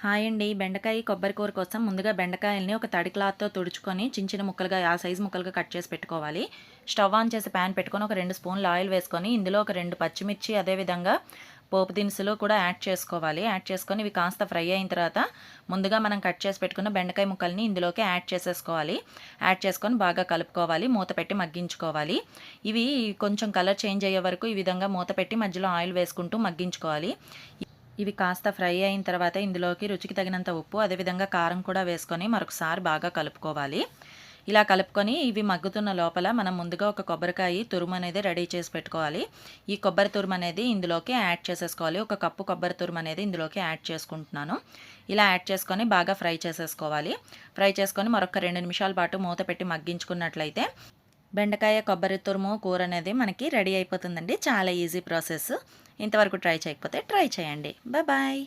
Hi అండి. బెండకాయ కొబ్బరి కూర కోసం ముందుగా బెండకాయల్ని ఒక తడి క్లాత్‌తో తుడుచుకొని చిన్న చిన్న ముక్కలుగా ఆ సైజు ముక్కలుగా కట్ చేసి పెట్టుకోవాలి. స్టవ్ ఆన్ చేసి పాన్ పెట్టుకొని ఒక 2 స్పూన్లు ఆయిల్ వేసుకొని ఇందులో ఒక 2 పచ్చిమిర్చి అదేవిధంగా పోపు దినుసులు కూడా యాడ్ చేసుకోవాలి. యాడ్ చేసుకొని ఇవి కాస్త ఫ్రై అయిన తర్వాత ముందుగా మనం కట్ చేసి పెట్టుకున్న బెండకాయ ముక్కల్ని ఇందులోకి యాడ్ చేసేసుకోవాలి. యాడ్ చేసుకొని బాగా కలుపుకోవాలి. మూత పెట్టి మగ్గించుకోవాలి. ఇవి కొంచెం కలర్ చేంజ్ అయ్యే వరకు ఈ విధంగా మూత పెట్టి మధ్యలో ఆయిల్ వేసుకుంటూ మగ్గించుకోవాలి. ఇవి కాస్త ఫ్రై అయిన తర్వాత ఇందులోకి రుచికి తగినంత ఉప్పు అదేవిధంగా కారం కూడా వేసుకొని మరొకసారి బాగా కలుపుకోవాలి. ఇలా కలుపుకొని ఇవి మగ్గుతున్న లోపల మనం ముందుగా ఒక కొబ్బరికాయ తురుము అనేది రెడీ చేసి పెట్టుకోవాలి. ఈ కొబ్బరి తురుము అనేది ఇందులోకి యాడ్ చేసేసుకోవాలి. ఒక కప్పు కొబ్బరి తురుము అనేది ఇందులోకి యాడ్ చేసుకుంటున్నాను. ఇలా యాడ్ చేసుకొని బాగా ఫ్రై చేసేసుకోవాలి. ఫ్రై చేసుకొని మరొక 2 నిమిషాల పాటు మూత పెట్టి మగ్గించుకున్నట్లయితే బెండకాయ కొబ్బరి తురుము కూర అనేది మనకి రెడీ అయిపోతుందండి. చాలా ఈజీ ప్రాసెస్. ఇంతవరకు ట్రై చేయకపోతే ట్రై చేయండి. బాయ్.